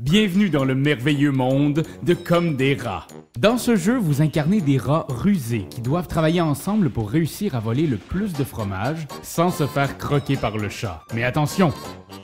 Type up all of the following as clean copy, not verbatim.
Bienvenue dans le merveilleux monde de Comme des rats. Dans ce jeu, vous incarnez des rats rusés qui doivent travailler ensemble pour réussir à voler le plus de fromage sans se faire croquer par le chat. Mais attention,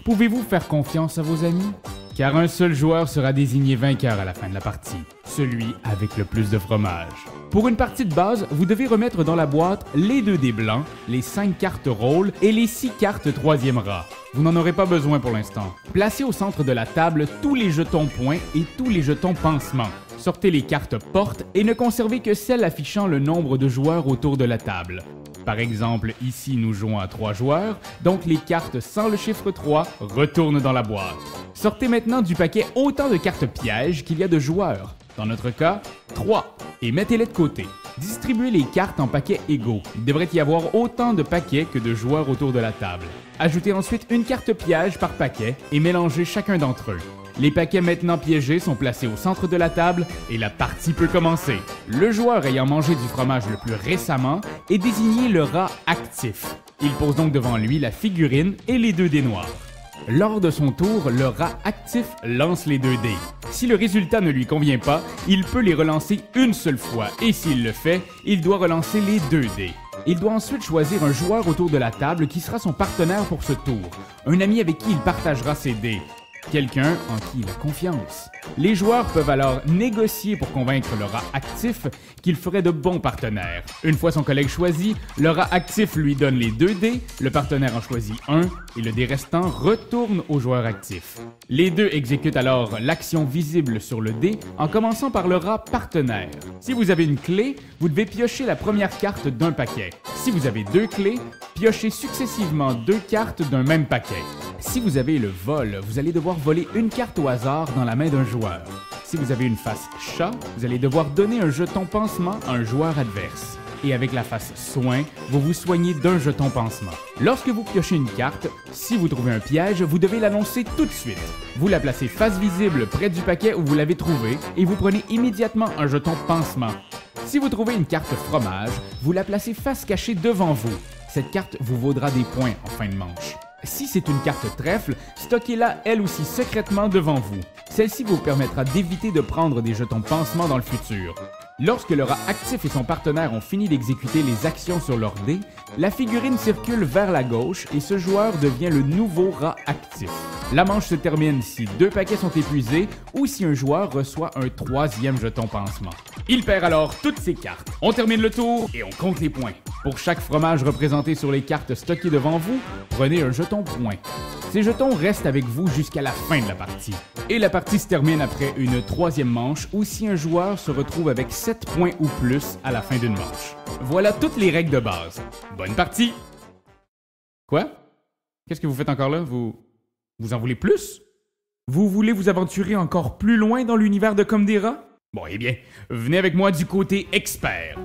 pouvez-vous faire confiance à vos amis? Car un seul joueur sera désigné vainqueur à la fin de la partie, celui avec le plus de fromage. Pour une partie de base, vous devez remettre dans la boîte les 2 dés blancs, les 5 cartes rôle et les 6 cartes troisième rat. Vous n'en aurez pas besoin pour l'instant. Placez au centre de la table tous les jetons points et tous les jetons pansement. Sortez les cartes portes et ne conservez que celles affichant le nombre de joueurs autour de la table. Par exemple, ici nous jouons à 3 joueurs, donc les cartes sans le chiffre 3 retournent dans la boîte. Sortez maintenant du paquet autant de cartes pièges qu'il y a de joueurs, dans notre cas, 3, et mettez-les de côté. Distribuez les cartes en paquets égaux. Il devrait y avoir autant de paquets que de joueurs autour de la table. Ajoutez ensuite une carte piège par paquet et mélangez chacun d'entre eux. Les paquets maintenant piégés sont placés au centre de la table et la partie peut commencer. Le joueur ayant mangé du fromage le plus récemment est désigné le rat actif. Il pose donc devant lui la figurine et les 2 dés noirs. Lors de son tour, le rat actif lance les 2 dés. Si le résultat ne lui convient pas, il peut les relancer une seule fois et s'il le fait, il doit relancer les 2 dés. Il doit ensuite choisir un joueur autour de la table qui sera son partenaire pour ce tour, un ami avec qui il partagera ses dés. Quelqu'un en qui il a confiance. Les joueurs peuvent alors négocier pour convaincre le rat actif qu'il ferait de bons partenaires. Une fois son collègue choisi, le rat actif lui donne les 2 dés, le partenaire en choisit un et le dé restant retourne au joueur actif. Les deux exécutent alors l'action visible sur le dé en commençant par le rat partenaire. Si vous avez une clé, vous devez piocher la première carte d'un paquet. Si vous avez 2 clés, piochez successivement 2 cartes d'un même paquet. Si vous avez le vol, vous allez devoir voler une carte au hasard dans la main d'un joueur. Si vous avez une face chat, vous allez devoir donner un jeton pansement à un joueur adverse. Et avec la face soin, vous vous soignez d'un jeton pansement. Lorsque vous piochez une carte, si vous trouvez un piège, vous devez l'annoncer tout de suite. Vous la placez face visible près du paquet où vous l'avez trouvé et vous prenez immédiatement un jeton pansement. Si vous trouvez une carte fromage, vous la placez face cachée devant vous. Cette carte vous vaudra des points en fin de manche. Si c'est une carte trèfle, stockez-la elle aussi secrètement devant vous. Celle-ci vous permettra d'éviter de prendre des jetons pansement dans le futur. Lorsque le rat actif et son partenaire ont fini d'exécuter les actions sur leur dé, la figurine circule vers la gauche et ce joueur devient le nouveau rat actif. La manche se termine si 2 paquets sont épuisés ou si un joueur reçoit un 3e jeton pansement. Il perd alors toutes ses cartes. On termine le tour et on compte les points. Pour chaque fromage représenté sur les cartes stockées devant vous, prenez un jeton point. Ces jetons restent avec vous jusqu'à la fin de la partie. Et la partie se termine après une 3e manche ou si un joueur se retrouve avec 7 points ou plus à la fin d'une manche. Voilà toutes les règles de base. Bonne partie! Quoi? Qu'est-ce que vous faites encore là? Vous en voulez plus? Vous voulez vous aventurer encore plus loin dans l'univers de Comme des rats? Bon, eh bien, venez avec moi du côté expert.